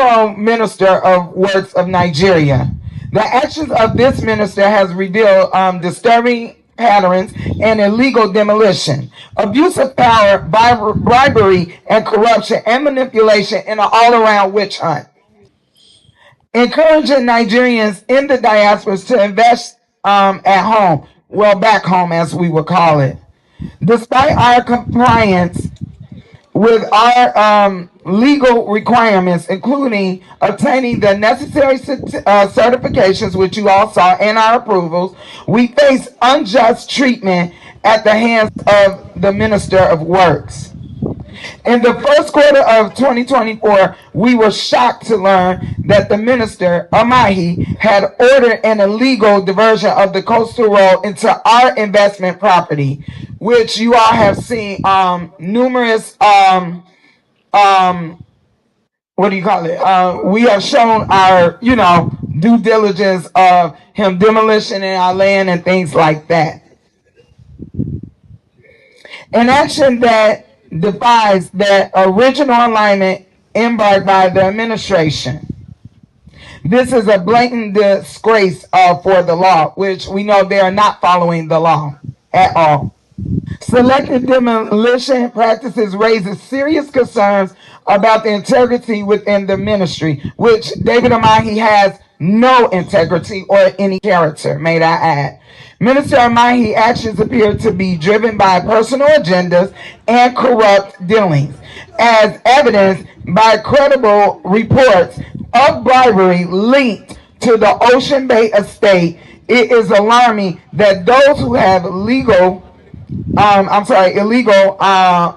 Federal Minister of Works of Nigeria. The actions of this minister has revealed disturbing patterns and illegal demolition, abuse of power, bribery, and corruption and manipulation in an all-around witch hunt. Encouraging Nigerians in the diasporas to invest at home, well, back home as we would call it. Despite our compliance with our legal requirements, including obtaining the necessary certifications, which you all saw, and our approvals, we face unjust treatment at the hands of the Minister of Works. In the first quarter of 2024, we were shocked to learn that the minister, Umahi, had ordered an illegal diversion of the coastal road into our investment property, which you all have seen numerous, what do you call it? We have shown our, due diligence of him demolition in our land and things like that. An action that defies that original alignment embarked by the administration. This is a blatant disgrace for the law, which we know they are not following the law at all. Selective demolition practices raises serious concerns about the integrity within the ministry, which David Umahi has no integrity or any character, may I add. Minister Umahi's actions appear to be driven by personal agendas and corrupt dealings, as evidenced by credible reports of bribery linked to the Ocean Bay estate. It is alarming that those who have illegal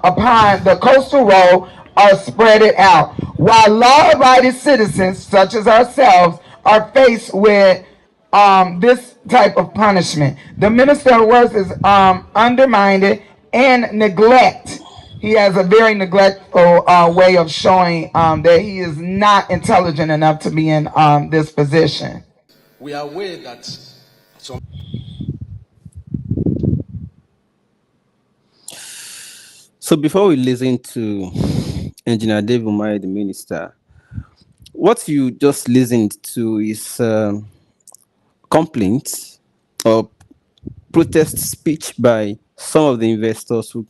upon the coastal road are spread it out, while law-abiding citizens such as ourselves are faced with this type of punishment. The Minister of Works is undermined and neglect. He has a very neglectful way of showing that he is not intelligent enough to be in this position. We are aware that some. So before we listen to Engineer David Umahi, the minister, what you just listened to is complaints or protest speech by some of the investors who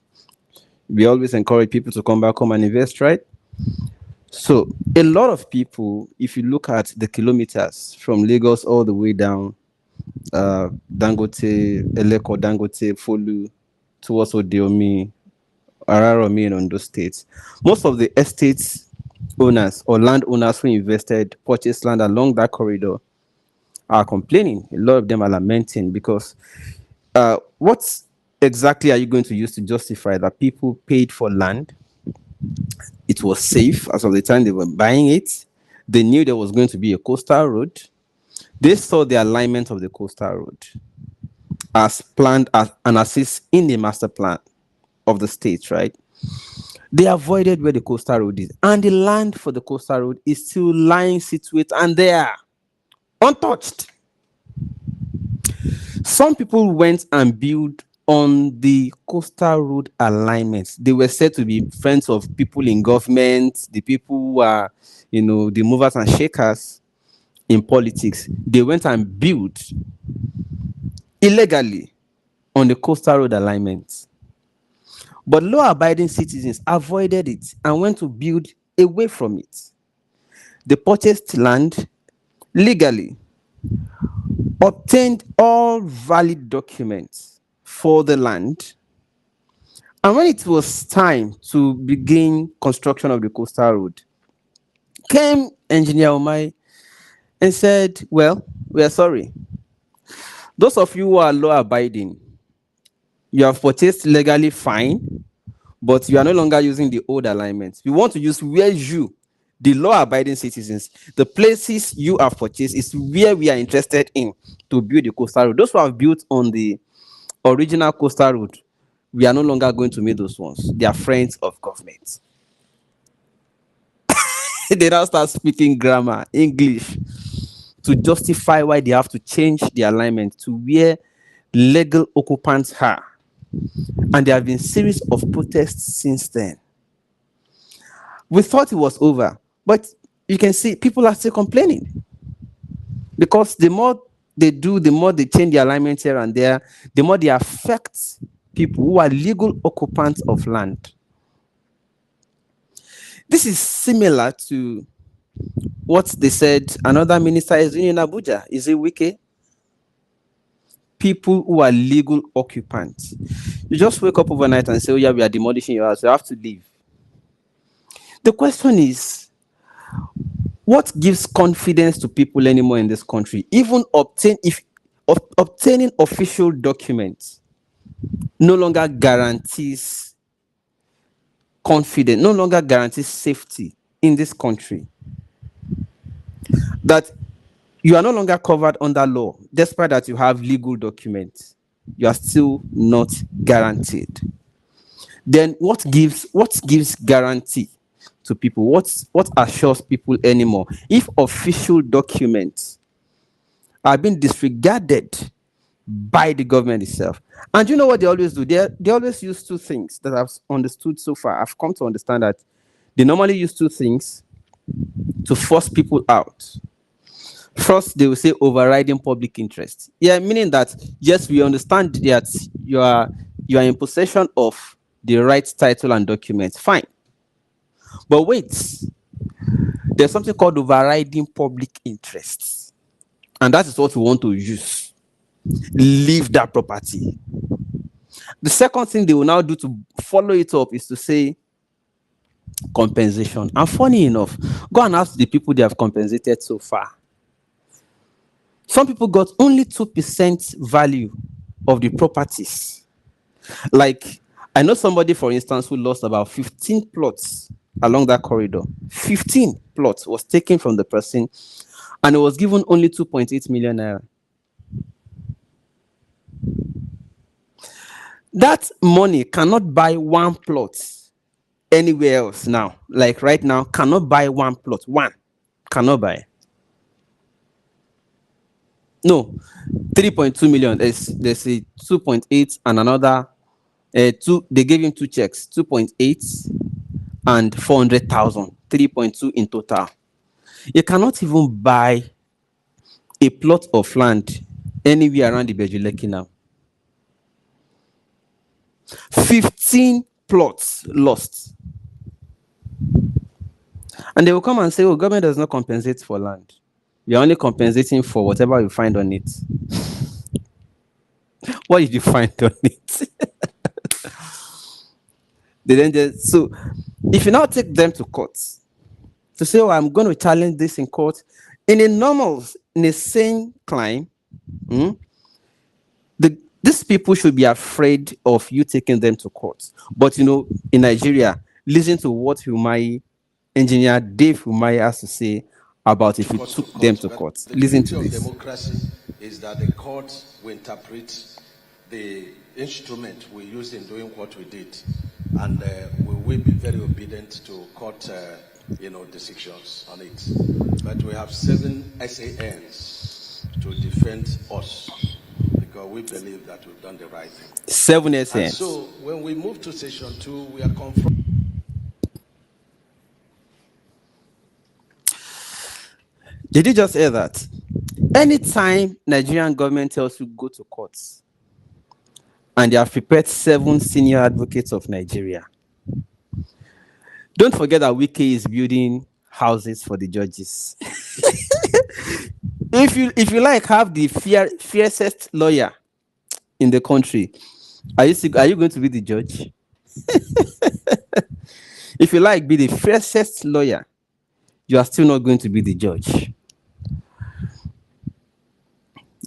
we always encourage people to come back home and invest, right? So a lot of people, if you look at the kilometers from Lagos all the way down, Dangote, Eleko, Dangote, Folu, towards Odeomi, Araromi, and Ondo states, most of the estates owners or land owners who invested, purchased land along that corridor are complaining. A lot of them are lamenting because what exactly are you going to use to justify that people paid for land? It was safe as of the time they were buying it. They knew there was going to be a coastal road. They saw the alignment of the coastal road as planned as an assist in the master plan of the state, right? They avoided where the coastal road is, and the land for the coastal road is still lying situate and there, untouched. Some people went and built on the coastal road alignments. They were said to be friends of people in government, the people who are, the movers and shakers in politics. They went and built illegally on the coastal road alignments. But law-abiding citizens avoided it and went to build away from it. They purchased land legally, obtained all valid documents for the land, and when it was time to begin construction of the coastal road, came Engineer Umahi and said, well, we are sorry. Those of you who are law-abiding, you have purchased legally, fine, but you are no longer using the old alignments. We want to use where you, the law-abiding citizens, the places you have purchased is where we are interested in to build the coastal road. Those who have built on the original coastal road, we are no longer going to meet those ones. They are friends of government. They now start speaking grammar, English, to justify why they have to change the alignment to where legal occupants are. And there have been a series of protests since then. We thought it was over, but you can see people are still complaining because the more they do, the more they change the alignment here and there, the more they affect people who are legal occupants of land. This is similar to what they said another minister is doing in Abuja. Is it Wike? People who are legal occupants. You just wake up overnight and say, oh yeah, we are demolishing your house. You have to leave. The question is, what gives confidence to people anymore in this country? Even obtaining official documents no longer guarantees confidence, no longer guarantees safety in this country. That you are no longer covered under law, despite that you have legal documents. You are still not guaranteed. Then what gives guarantee to people? What assures people anymore? If official documents are being disregarded by the government itself. And you know what they always do? They always use two things that I've understood so far. I've come to understand that they normally use two things to force people out. First, they will say overriding public interest. Yeah, meaning that yes, we understand that you are in possession of the right title and documents. Fine. But wait, there's something called overriding public interest. And that is what we want to use. Leave that property. The second thing they will now do to follow it up is to say compensation. And funny enough, go and ask the people they have compensated so far. Some people got only 2% value of the properties. Like, I know somebody, for instance, who lost about 15 plots along that corridor. 15 plots was taken from the person, and it was given only 2.8 million naira. That money cannot buy one plot anywhere else now. Like right now, cannot buy one plot. One cannot buy. No, 3.2 million. There's a 2.8 and another two. They gave him two checks, 2.8 and 400,000. 3.2 in total. You cannot even buy a plot of land anywhere around the Bejuleki now. 15 plots lost. And they will come and say, oh, government does not compensate for land. We are only compensating for whatever you find on it. What did you find on it? So if you now take them to court to say, oh, I'm going to challenge this in court, in a sane climb, these people should be afraid of you taking them to court. But in Nigeria, listen to what engineer Dave Umahi has to say about if you took them to court. Listen to this. The democracy is that the court will interpret the instrument we used in doing what we did, and we will be very obedient to court decisions on it. But we have 7 SANs to defend us because we believe that we've done the right thing. 7 SANs. And so when we move to session 2, we are confronted. Did you just hear that? Anytime Nigerian government tells you go to courts, and they have prepared 7 senior advocates of Nigeria, don't forget that Wike is building houses for the judges. If you like, have the fiercest lawyer in the country, are you going to be the judge? If you like, be the fiercest lawyer, you are still not going to be the judge.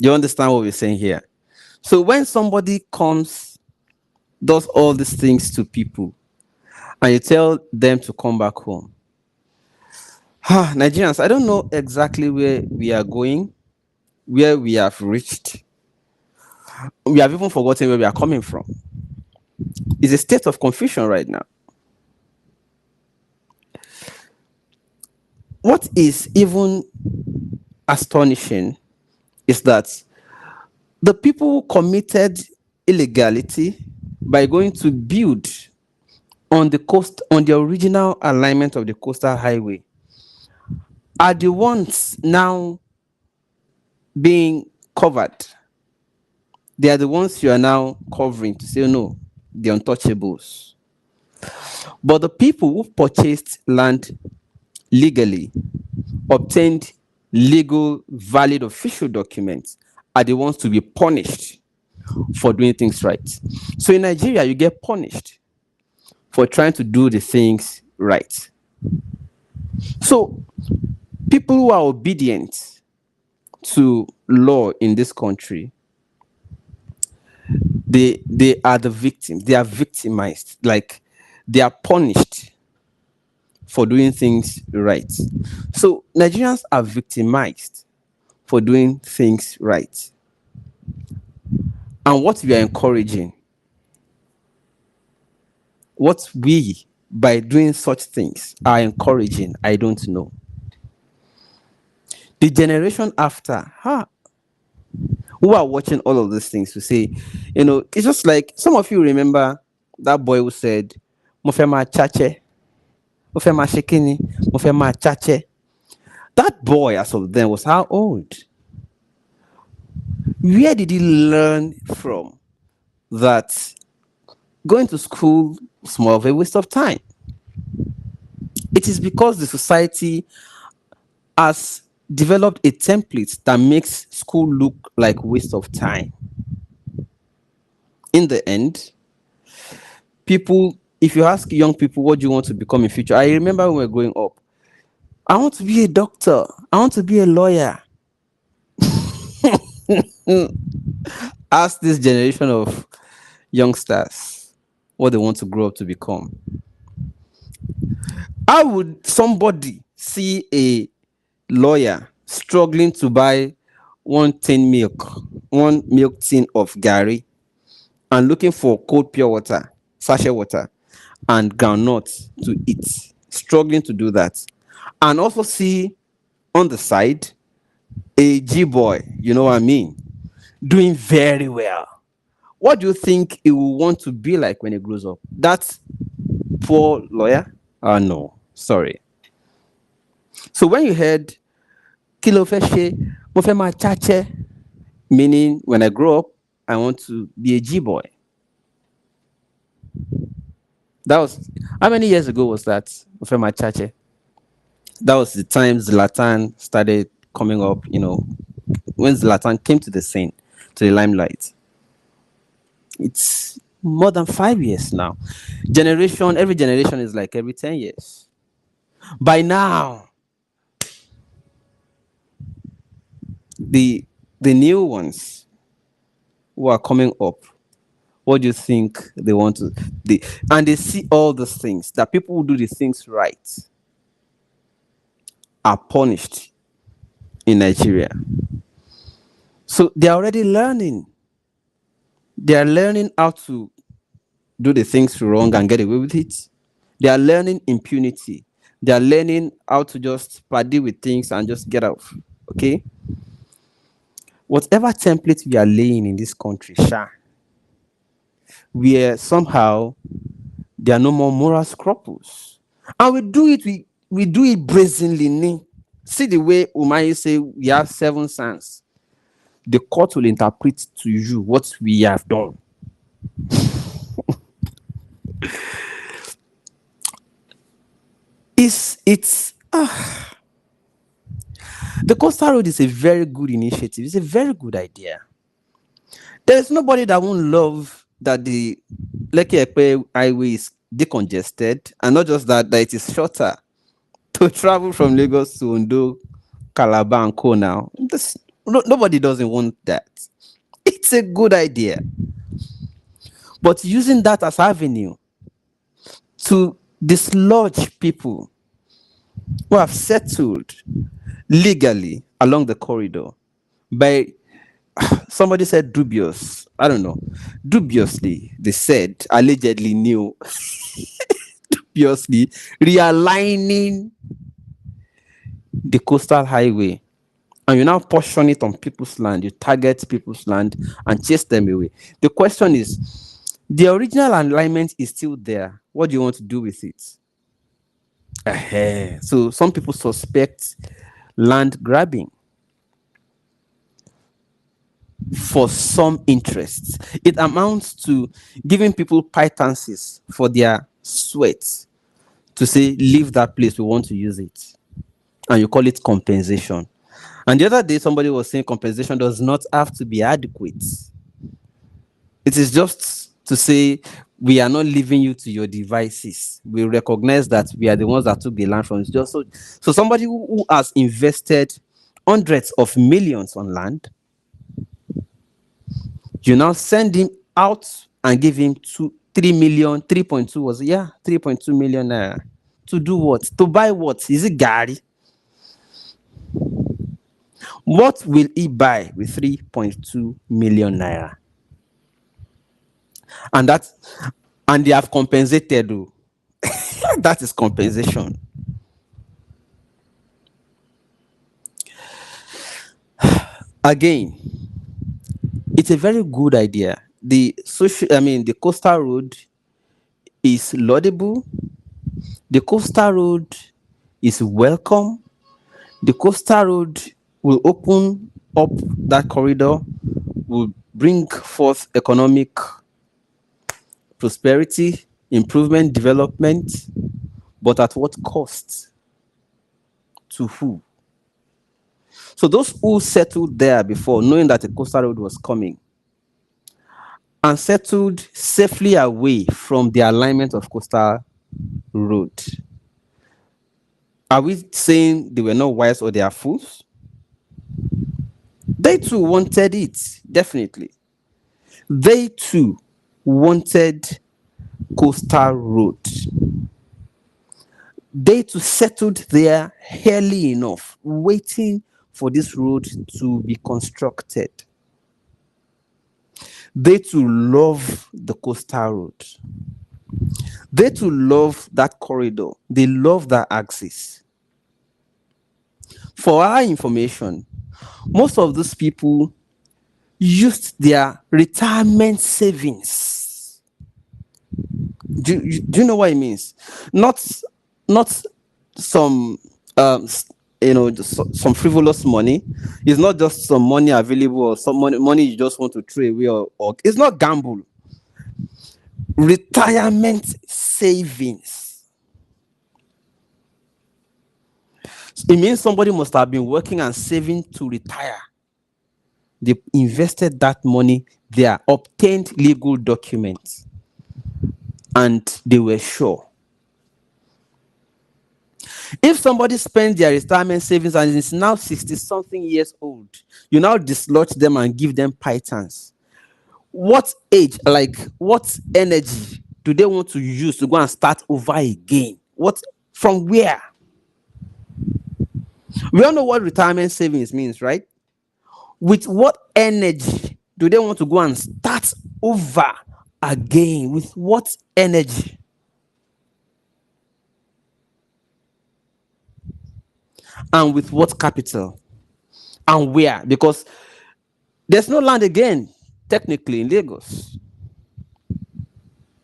You understand what we're saying here? So when somebody does all these things to people, and you tell them to come back home, Nigerians, I don't know exactly where we are going, where we have reached. We have even forgotten where we are coming from. It's a state of confusion right now. What is even astonishing is that the people who committed illegality by going to build on the original alignment of the coastal highway are the ones now being covered. They are the ones you are now covering to say, no, the untouchables. But the people who purchased land legally, obtained legal, valid official documents, are the ones to be punished for doing things right. So in Nigeria, you get punished for trying to do the things right. So people who are obedient to law in this country, they are the victims. They are victimized. Like they are punished for doing things right. So Nigerians are victimized for doing things right. And what we are encouraging, what we by doing such things are encouraging, I don't know. The generation after, who are watching all of these things to say, it's just like some of you remember that boy who said, Mofema chache, Mofema shekini, Mofema chache. That boy, as of then, was how old? Where did he learn from that going to school is more of a waste of time? It is because the society has developed a template that makes school look like waste of time. In the end, people, if you ask young people what do you want to become in future, I remember when we were growing up, I want to be a doctor, I want to be a lawyer. Ask this generation of youngsters what they want to grow up to become. How would somebody see a lawyer struggling to buy one milk tin of Gary, and looking for cold pure water, sachet water, and groundnut to eat, struggling to do that, and also see on the side a G boy, you know what I mean, doing very well? What do you think he will want to be like when he grows up? That poor lawyer? No, sorry. So when you heard Kilo Feshe, Mofema Chache, meaning when I grow up, I want to be a G boy. That was, how many years ago was that, Mofema Chache? That was the time Zlatan started coming up, when Zlatan came to the scene, to the limelight. It's more than 5 years now. Every generation is like every 10 years. By now, the new ones who are coming up, what do you think they want to? And they see all those things that people who do the things right are punished in Nigeria. So they are already learning. They are learning how to do the things wrong and get away with it. They are learning impunity. They are learning how to just party with things and just get out. Okay? Whatever template we are laying in this country, where somehow there are no more moral scruples. And we do it brazenly. See the way Umahi say we have 7 sons. The court will interpret to you what we have done. The coastal road is a very good initiative. It's a very good idea. There's nobody that won't love that the Lekki Epe highway is decongested, and not just that it is shorter to travel from Lagos to Ondo, Calabar, and Co. Now, nobody doesn't want that. It's a good idea, but using that as avenue to dislodge people who have settled legally along the corridor by, somebody said dubious, I don't know, dubiously, they said, allegedly knew, dubiously realigning the coastal highway, and you now portion it on people's land, you target people's land and chase them away. The question is, the original alignment is still there. What do you want to do with it? So some people suspect land grabbing for some interests. It amounts to giving people pittance for their sweat to say, leave that place, we want to use it. And you call it compensation. And the other day, somebody was saying compensation does not have to be adequate. It is just to say, we are not leaving you to your devices. We recognize that we are the ones that took the land from you. Just so somebody who has invested hundreds of millions on land, you now send him out and give him 3 million, 3.2 was it? Yeah, 3.2 million naira. To do what? To buy what? Is it Gary? What will he buy with 3.2 million naira? And they have compensated. Oh. That is compensation. Again, it's a very good idea. The coastal road is laudable. The coastal road is welcome. The coastal road will open up that corridor, will bring forth economic prosperity, improvement, development, but at what cost? To who? So those who settled there before, knowing that a coastal road was coming, and settled safely away from the alignment of coastal road, are we saying they were not wise or they are fools? They too wanted it, definitely. They too wanted coastal road. They too settled there early enough, waiting for this road to be constructed. They too love the coastal road. They too love that corridor. They love that axis. For our information, most of these people used their retirement savings. Do you know what it means? Not some some frivolous money. It's not just some money available or some money you just want to throw away or it's not gamble. Retirement savings. It means somebody must have been working and saving to retire. They invested that money there, obtained legal documents, and they were sure. If somebody spends their retirement savings and is now 60-something years old, you now dislodge them and give them pittance. What age, what energy do they want to use to go and start over again? From where? We all know what retirement savings means, right? With what energy do they want to go and start over again? With what energy? And with what capital? And where? Because there's no land again, technically, in Lagos.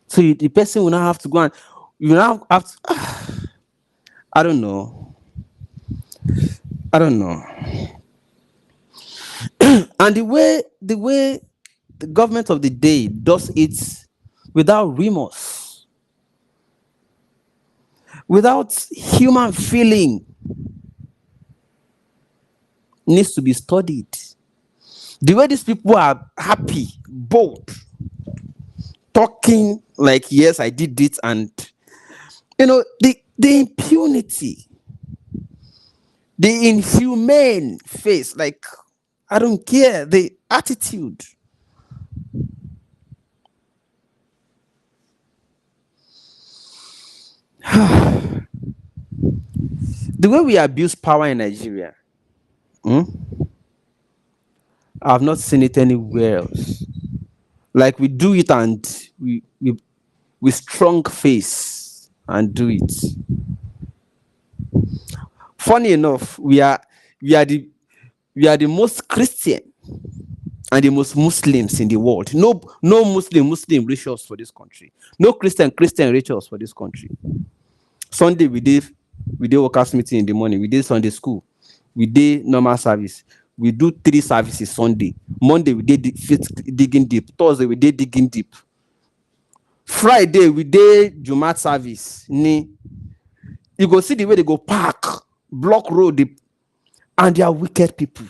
So the person will now have to go and you now have to. I don't know. And the way the government of the day does it without remorse, without human feeling, needs to be studied. The way these people are happy, bold, talking like, yes, I did it, and the impunity, the inhumane face, like, I don't care, the attitude. The way we abuse power in Nigeria, I've not seen it anywhere else. Like, we do it and we strong face and do it. Funny enough, we are the most Christian and the most Muslims in the world. No Muslim rituals for this country. No Christian rituals for this country. Sunday we did workers meeting in the morning. We did Sunday school. we did normal service. We do 3 services Sunday. Monday we did digging deep. Thursday we did digging deep. Friday we did Jumat service. You go see the way they go park, block road, and they are wicked people.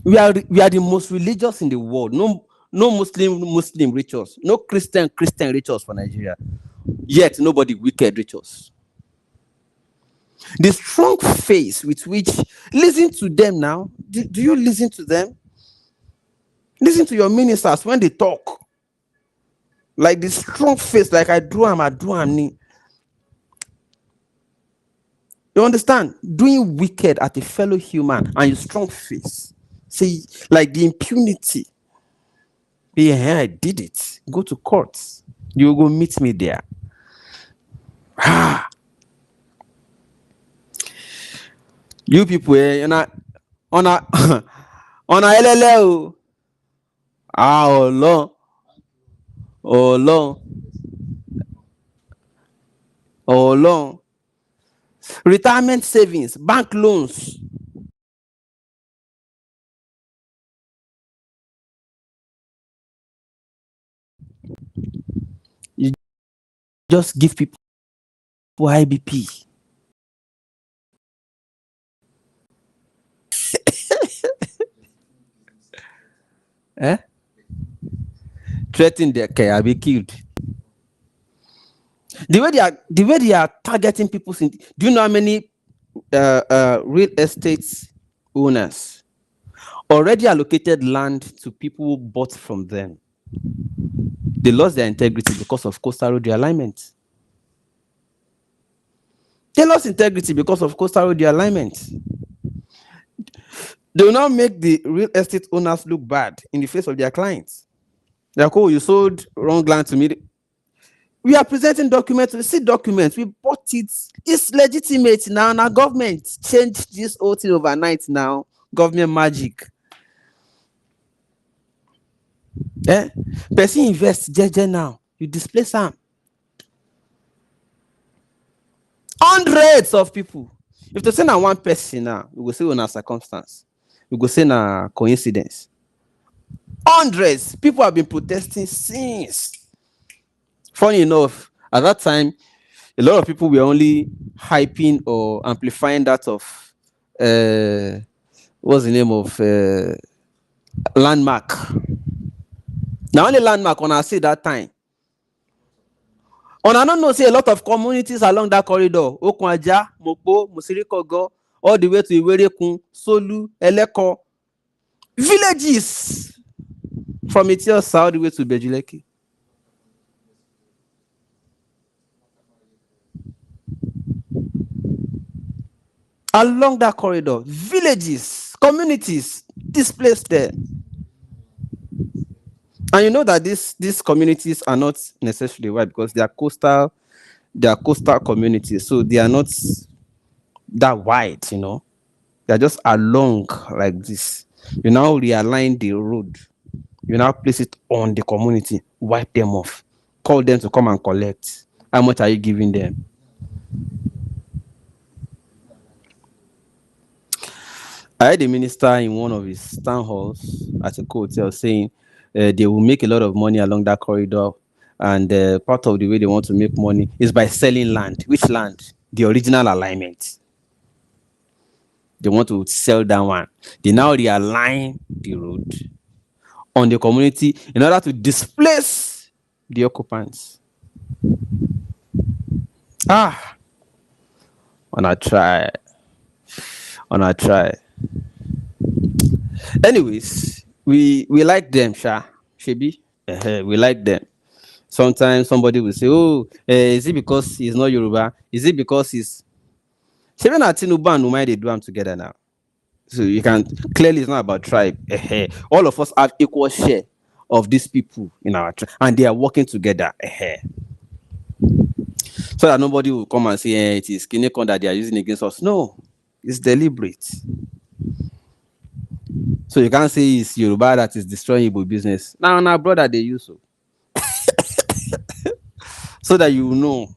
We are the most religious in the world. No Muslim reach us. No Christian reach us for Nigeria. Yet nobody wicked reach us. The strong face with which, listen to them now. Do you listen to them? Listen to your ministers when they talk. Like the strong face, like I do am. You understand? Doing wicked at a fellow human and your strong face. See, like the impunity. Yeah, I did it. Go to court. You go meet me there. You people, you're not on a on a LLL. Oh long. Retirement savings, bank loans. You just give people IBP. Threaten their care, I'll be killed. The way they are targeting people. Do you know how many real estate owners already allocated land to people who bought from them? They lost their integrity because of coastal road realignment. They lost integrity because of coastal road realignment. They will now make the real estate owners look bad in the face of their clients. They're like, oh, you sold wrong land to me. We are presenting documents. We see documents. We bought it. It's legitimate now. Now government changed this whole thing overnight now. Government magic. Person invest JJ now. You displace them. Hundreds of people. If they say now one person now, we will say on a circumstance. We will say na coincidence. Hundreds. People have been protesting since. Funny enough, at that time, a lot of people were only hyping or amplifying that of what's the name of landmark. Now only landmark when I say that time. On I don't know, say a lot of communities along that corridor, Okunja, Mopo, Musirikogo, all the way to Iwerekun, Solu, Eleko, villages from Etios all the way to Bejuleki. Along that corridor, villages, communities displaced there. And you know that these communities are not necessarily white because they are coastal communities. So they are not that wide, you know. They are just along like this. You now realign the road. You now place it on the community, wipe them off, call them to come and collect. How much are you giving them? I heard the minister in one of his town halls at a hotel saying they will make a lot of money along that corridor, and part of the way they want to make money is by selling land. Which land? The original alignment. They want to sell that one. They now realign the road on the community in order to displace the occupants. Wanna try. Anyways, we like them, Shebi. We like them. Sometimes somebody will say, "Oh, is it because he's not Yoruba? Is it because he's?" Shebi na Tinubu and Umahi they do them together now. So you can clearly it's not about tribe. All of us have equal share of these people in our tribe, and they are working together. So that nobody will come and say it is Kinekon that they are using against us. No, it's deliberate. So you can't say it's Yoruba that is destroying Igbo business. Now, brother, they use so. So that you know.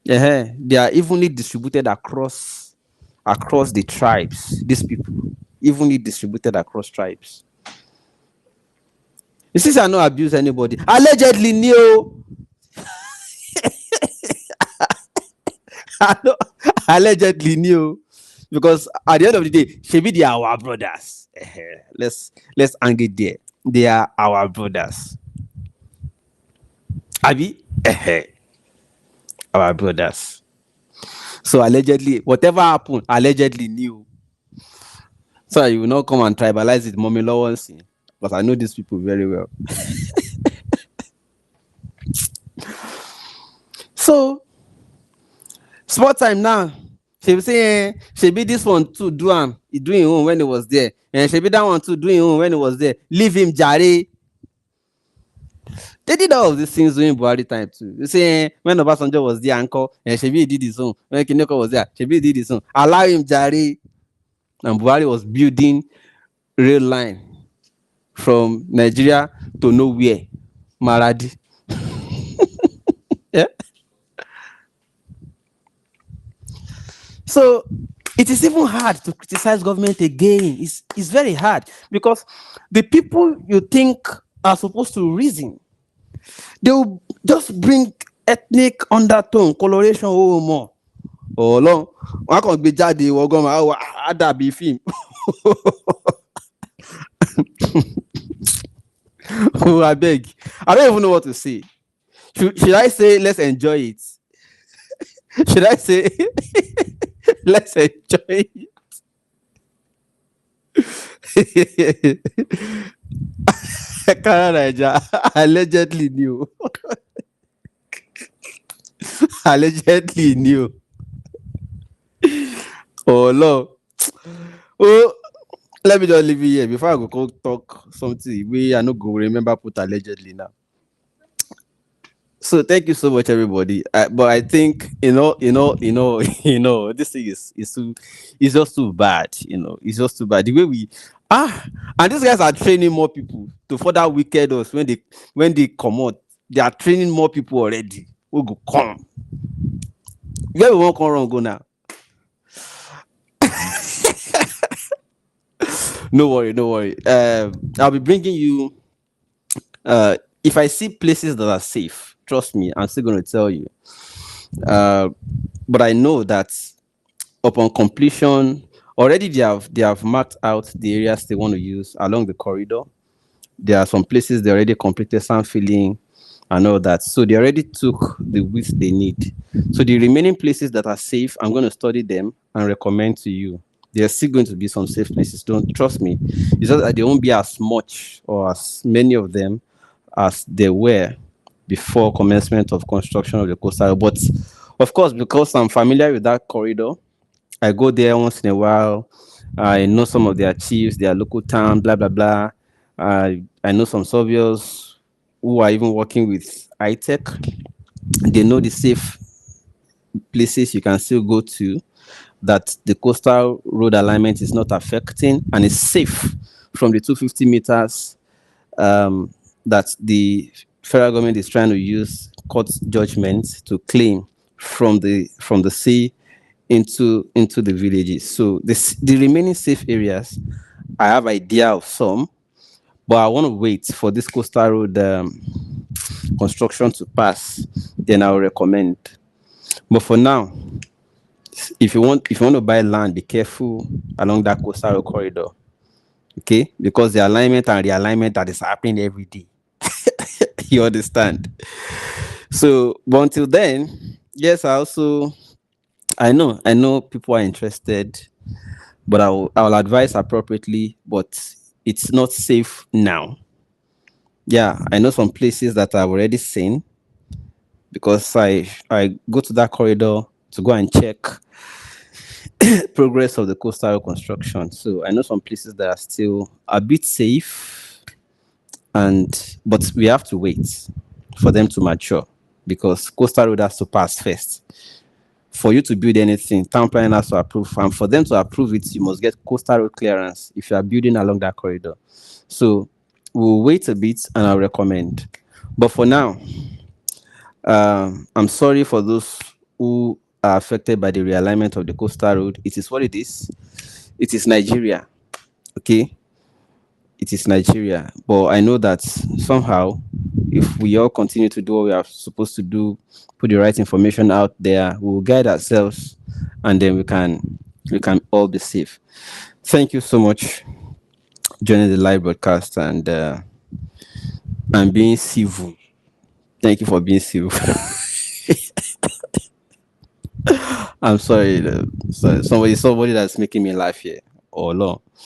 They are evenly distributed across the tribes. These people evenly distributed across tribes. You see, I no abuse anybody. Allegedly, new. I no, allegedly new. Because at the end of the day, maybe they are our brothers. Let's hang it there. They are our brothers. Abi, our brothers. So allegedly, whatever happened, allegedly new. So you will not come and tribalize it, mommy Lawrence. Because I know these people very well. So sport time now. She be say, she be this one too, do am. He doing his own when he was there. And she be that one too, doing his own when he was there. Leave him, Jare. They did all of these things during Buhari time too. You see, when Obasanjo was the anchor, and Shebi did his own. When Kineko was there, Shebi did his own. Allow him, Jare. And Buhari was building rail line from Nigeria to nowhere. Maradi. Yeah. So it is even hard to criticize government again. It's very hard because the people you think are supposed to reason, they will just bring ethnic undertone, coloration more. Ọlọ́run wọn kàn gbé jáde ìwọ gan máa á dàbí fíìmù. Oh, abeg, I don't even know what to say. Should I say let's enjoy it? Should I say let's enjoy it? Canada, allegedly new. Allegedly new. Oh no. Oh, let me just leave it here before I go talk something we I no go remember put allegedly now. So thank you so much, everybody. But I think this thing is just too bad. It's just too bad. The way we and these guys are training more people to further wicked us when they come out. They are training more people already. We go come. Where we won't come wrong go now. No worry, no worry. I'll be bringing you. If I see places that are safe, trust me, I'm still going to tell you. But I know that upon completion, already they have marked out the areas they want to use along the corridor. There are some places they already completed sand filling and all that. So they already took the width they need. So the remaining places that are safe, I'm going to study them and recommend to you. There are still going to be some safe places. Don't trust me. It's just that there won't be as much or as many of them as there were before commencement of construction of the coastal. But of course, because I'm familiar with that corridor, I go there once in a while. I know some of their chiefs, their local town, blah blah blah. I know some surveyors who are even working with iTech. They know the safe places you can still go to that the coastal road alignment is not affecting and is safe from the 250 meters that the federal government is trying to use court judgment to claim from the sea into the villages. So the remaining safe areas, I have idea of some, but I want to wait for this coastal road construction to pass. Then I'll recommend. But for now, if you want to buy land, be careful along that coastal road corridor. Okay, because the alignment and realignment that is happening every day. You understand? So, but until then, yes, I know people are interested, but I will advise appropriately, but it's not safe now. Yeah, I know some places that I've already seen because I go to that corridor to go and check progress of the coastal construction. So I know some places that are still a bit safe, but we have to wait for them to mature because coastal road has to pass first. For you to build anything, town planning has to approve, and for them to approve it, you must get coastal road clearance if you are building along that corridor. So we'll wait a bit, and I'll recommend. But for now, I'm sorry for those who are affected by the realignment of the coastal road, it is what it is. It is Nigeria. Okay, it is Nigeria. But I know that somehow, if we all continue to do what we are supposed to do, put the right information out there, we will guide ourselves, and then we can all be safe. Thank you so much joining the live broadcast and being civil. Thank you for being civil. I'm sorry, somebody that's making me laugh here. Oh, no.